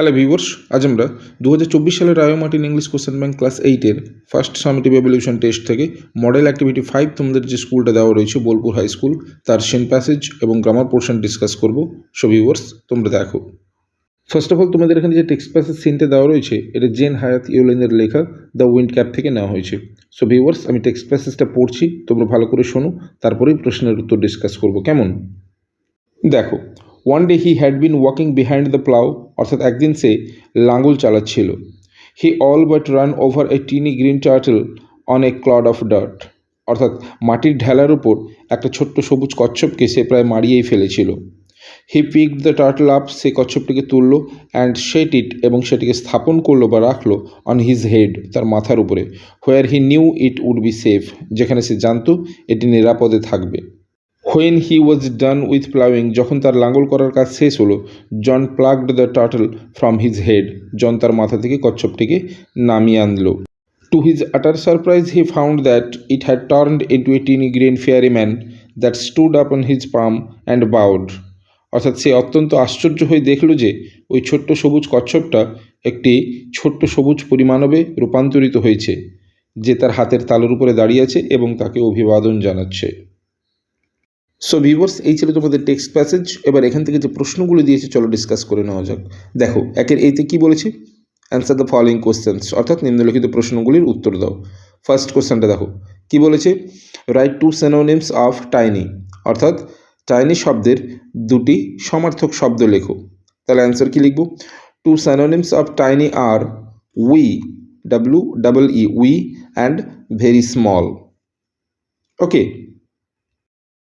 Hello viewers, আজ আমরা 2024 সালের Ray Martin English question bank class 8-এর ফার্স্ট সামেটিভ এভলিউশন টেস্ট থেকে মডেল অ্যাক্টিভিটি 5 তোমাদের যে স্কুলটা দেওয়া রয়েছে বোলপুর হাই স্কুল, তার সেন প্যাসেজ এবং গ্রামার পোর্শন ডিসকাস করব। সো ভিউয়ার্স, তোমরা দেখো। ফার্স্ট অফ অল তোমাদের এখানে যে টেক্সট প্যাসেজ সিনটা দেওয়া রয়েছে, এটা জেন হায়াত ইউলেনের লেখা দ্য উইন্ড ক্যাপ থেকে নেওয়া হয়েছে। সো ভিউয়ার্স, আমি টেক্সট প্যাসেজটা পড়ছি, তোমরা ভালো করে শোনো, তারপরেই প্রশ্নের উত্তর ডিসকাস করব। কেমন? দেখো, one day he had been walking behind the plough, অর্থাৎ একদিন সে লাঙ্গল চালাচ্ছিল। He all but ran over a tiny green turtle on a clod of dirt, অর্থাৎ মাটির ঢেলার উপর একটা ছোট্ট সবুজ কচ্ছপকে সে প্রায় মারিয়েই ফেলেছিল। He picked the turtle up, সে কচ্ছপটিকে তুললো, অ্যান্ড সেট ইট, এবং সেটিকে স্থাপন করলো বা রাখলো অন হিজ হেড, তার মাথার উপরে, where he knew it would be safe, যেখানে সে জানতো এটি নিরাপদে থাকবে। When he was done with ploughing, যখন তার লাঙ্গল করার কাজ শেষ হলো, John plucked the turtle from his head, John তার মাথা থেকে কচ্ছপটিকে নামিয়ে আনলো। To his utter surprise he found that it had turned into a tiny green fairy man that stood up on his palm and bowed, অর্থাৎ সে অত্যন্ত আশ্চর্য হয়ে দেখল যে ওই ছোট্ট সবুজ কচ্ছপটা একটি ছোট্ট সবুজ পরিমাণবে রূপান্তরিত হয়েছে, যে তার হাতের তালুর উপরে দাঁড়িয়ে আছে এবং তাকে অভিবাদন জানাচ্ছে। সো ভিউয়ার্স, এই ছিল তোমাদের টেক্সট প্যাসেজ। এবার এখান থেকে যে প্রশ্নগুলো দিয়েছে চলো ডিসকাস করে নেওয়া যাক। দেখো, একের এইতে কী বলেছে? অ্যান্সার দ্য ফলোয়িং কোশ্চেন্স, অর্থাৎ নিম্নলিখিত প্রশ্নগুলির উত্তর দাও। ফার্স্ট কোশ্চেনটা দেখো, কি বলেছে? Write two synonyms of tiny, অর্থাৎ টাইনি শব্দের দুটি সমার্থক শব্দ লেখো। তাহলে অ্যান্সার কী লিখব? টু সিনোনিমস অফ টাইনি আর wee, WEE, wee, and very small. Okay,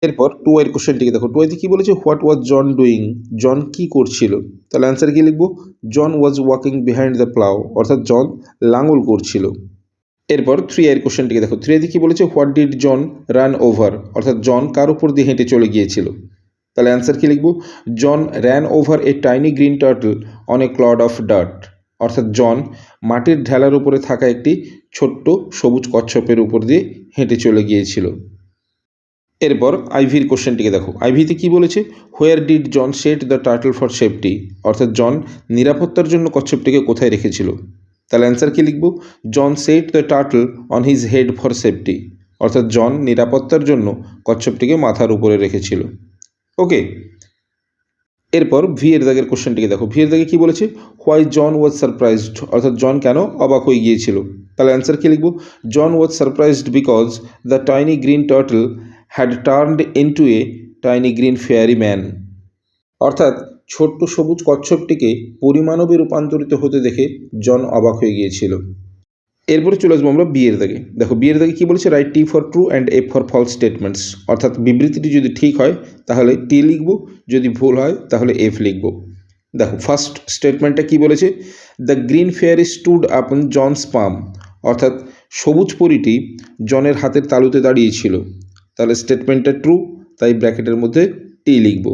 এরপর টু এর কোশ্চেনটিকে দেখো। টু এতে কী বলেছে? হোয়াট ওয়াজ জন ডুইং, জন কী করছিল? তাহলে অ্যান্সার কী লিখব? John was walking behind the plough, অর্থাৎ জন লাঙ্গল করছিল। এরপর থ্রি এর কোশ্চেনটিকে দেখো। থ্রি এতে কী বলেছে? What did John ran over, অর্থাৎ জন কার উপর দিয়ে হেঁটে চলে গিয়েছিল? তাহলে অ্যান্সার কী লিখব? John ran over a tiny green turtle on a clod of dirt, অর্থাৎ জন মাটির ঢেলার উপরে থাকা একটি ছোট্ট সবুজ কচ্ছপের উপর দিয়ে হেঁটে চলে গিয়েছিল। এরপর আইভির কোশ্চেনটিকে দেখো। আইভিতে কী বলেছে? Where did John set the turtle for safety, অর্থাৎ জন নিরাপত্তার জন্য কচ্ছপটিকে কোথায় রেখেছিল? তাহলে অ্যান্সার কী লিখব? John set the turtle on his head for safety, অর্থাৎ জন নিরাপত্তার জন্য কচ্ছপটিকে মাথার উপরে রেখেছিল। ওকে, এরপর ভি এর দাগের কোশ্চেনটিকে দেখো। ভি এর দাগে কী বলেছে? হোয়াই জন ওয়াজ সারপ্রাইজড, অর্থাৎ জন কেন অবাক হয়ে গিয়েছিল? তাহলে অ্যান্সার কী লিখব? John was surprised because the tiny green turtle had turned into a tiny green fairy man, অর্থাৎ ছোট্ট সবুজ কচ্ছপটিকে পরিমাণবে রূপান্তরিত হতে দেখে জন অবাক হয়ে গিয়েছিল। এরপরে চলে আসবো আমরা বিয়ের দাগে। দেখো, বিয়ের দাগে কী বলেছে? Write T for true and F for false statements, অর্থাৎ বিবৃতিটি যদি ঠিক হয় তাহলে টি লিখব, যদি ভুল হয় তাহলে এফ লিখব। দেখো, ফার্স্ট স্টেটমেন্টটা কী বলেছে? দ্য গ্রিন ফেয়ারি স্টুড আপন জনস পাম, অর্থাৎ সবুজ পরীটি জনের হাতের তালুতে দাঁড়িয়েছিল। তাহলে স্টেটমেন্টটা ট্রু, তাই ব্র্যাকেটের মধ্যে টি লিখব।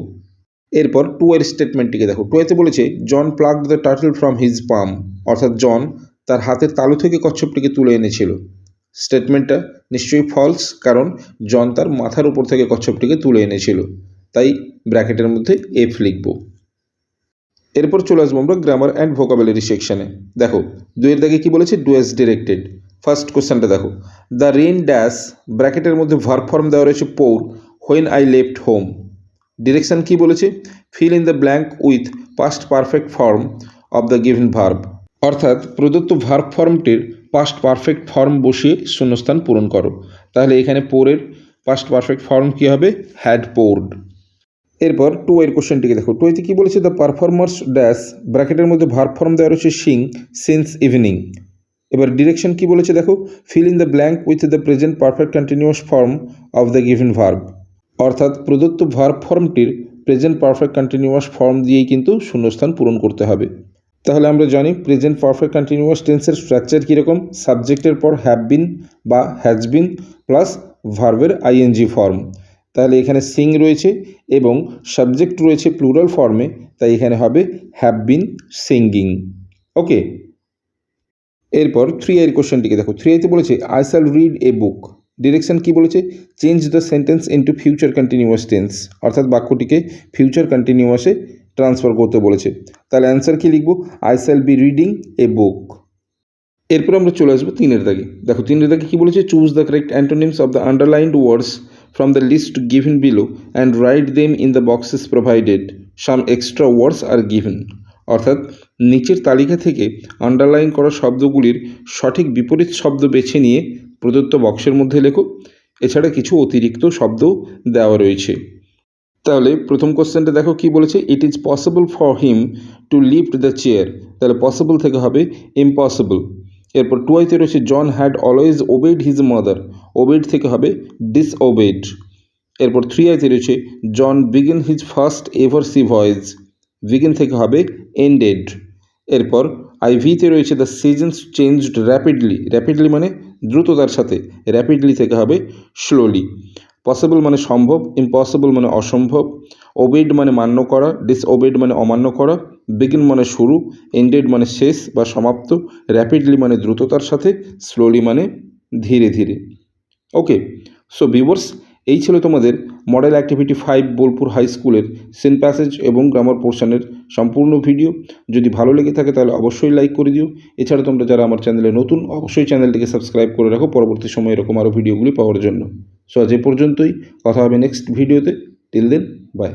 এরপর টু এর স্টেটমেন্টটিকে দেখো। টু এতে বলেছে John plucked the turtle from his palm, অর্থাৎ জন তার হাতের তালু থেকে কচ্ছপটিকে তুলে এনেছিল। স্টেটমেন্টটা নিশ্চয়ই ফলস, কারণ জন তার মাথার উপর থেকে কচ্ছপটিকে তুলে এনেছিল, তাই ব্র্যাকেটের মধ্যে এফ লিখব। এরপর চলে আসবো আমরা গ্রামার অ্যান্ড ভোকাবুলারি সেকশনে। দেখো, দুইয়ের দাগে কী বলেছে? Do as directed. ফার্স্ট কোশ্চেনটা দেখো। দ্য রেইন ড্যাশ, ব্র্যাকেটের মধ্যে ভার্ব ফর্ম দেওয়া রয়েছে pour, when I left home. Direction কী বলেছে? Fill in the blank with past perfect form of the given verb, অর্থাৎ প্রদত্ত ভার্ব ফর্মটির পাস্ট পারফেক্ট ফর্ম বসিয়ে শূন্যস্থান পূরণ করো। তাহলে এখানে পোরের পাস্ট পারফেক্ট ফর্ম কী হবে? Had poured. এরপর টু এর কোশ্চেনটিকে দেখো। টু এতে কী বলেছে? দ্য পারফর্মার্স ড্যাশ, ব্র্যাকেটের মধ্যে ভার্ব ফর্ম দেওয়া রয়েছে সিং সিন্স ইভিনিং। এবার ডিরেকশন কী বলেছে? দেখো, fill in the blank with the present perfect continuous form of the given verb, অর্থাৎ প্রদত্ত ভার্ব ফর্মটির প্রেজেন্ট পারফেক্ট কন্টিনিউয়াস ফর্ম দিয়েই কিন্তু শূন্যস্থান পূরণ করতে হবে। তাহলে আমরা জানি প্রেজেন্ট পারফেক্ট কন্টিনিউয়াস টেন্সের স্ট্রাকচার কীরকম? সাবজেক্টের পর হ্যাভ বিন বা হ্যাজ বিন প্লাস ভার্বের আইএনজি ফর্ম। তাহলে এখানে সিং রয়েছে এবং সাবজেক্ট রয়েছে প্লুরাল ফর্মে, তাই এখানে হবে হ্যাভ বিন সিঙ্গিং। ওকে, এরপর থ্রি এর কোশ্চেনটিকে দেখো। থ্রি এতে বলেছে I shall read a book. Direction কী বলেছে? Change the sentence into future continuous tense, অর্থাৎ বাক্যটিকে ফিউচার কন্টিনিউয়াসে ট্রান্সফার করতে বলেছে। তাহলে অ্যান্সার কী লিখব? I shall be reading a বুক। এরপর আমরা চলে আসবো 3-এর দাগে। দেখো 3-এর দাগে কী বলেছে? Choose the correct antonyms of the underlined words from the list given below and write them in the boxes provided, some extra words are given. অর্থাৎ নিচের তালিকা থেকে আন্ডারলাইন করা শব্দগুলির সঠিক বিপরীত শব্দ বেছে নিয়ে প্রদত্ত বক্সের মধ্যে লেখো। এছাড়া কিছু অতিরিক্ত শব্দ দেওয়া রয়েছে। তাহলে প্রথম কোশ্চেনটা দেখো কি বলেছে? It is possible for him to lift the chair. তাহলে পসিবল থেকে হবে ইম্পসিবল। এরপর 2 রয়েছে John had always obeyed his mother. Obeyed থেকে হবে ডিসওবেড। এরপর 3 রয়েছে John begin his first ever sea voyage. Begin থেকে হবে এন্ডেড। এরপর IV-তে রয়েছে the seasons changed rapidly. Rapidly মানে দ্রুততার সাথে, র্যাপিডলি থেকে হবে স্লোলি। পসিবল মানে সম্ভব, ইম্পসিবল মানে অসম্ভব, ওবেড মানে মান্য করা, ডিসওবেড মানে অমান্য করা, বিগিন মানে শুরু, এন্ডেড মানে শেষ বা সমাপ্ত, র্যাপিডলি মানে দ্রুততার সাথে, স্লোলি মানে ধীরে ধীরে। ওকে, সো ভিউয়ার্স, এই ছিল তোমাদের মডেল অ্যাক্টিভিটি 5 বোলপুর হাই স্কুলের সিন প্যাসেজ এবং গ্রামার পোর্শনের সম্পূর্ণ ভিডিও। যদি ভালো লেগে থাকে তাহলে অবশ্যই লাইক করে দিও। এছাড়া তোমরা যারা আমার চ্যানেলে নতুন, অবশ্যই চ্যানেলটিকে সাবস্ক্রাইব করে রাখো পরবর্তী সময়ে এরকম আরও ভিডিওগুলি পাওয়ার জন্য। সো আজ এ পর্যন্তই, কথা হবে নেক্সট ভিডিওতে। Till then, by.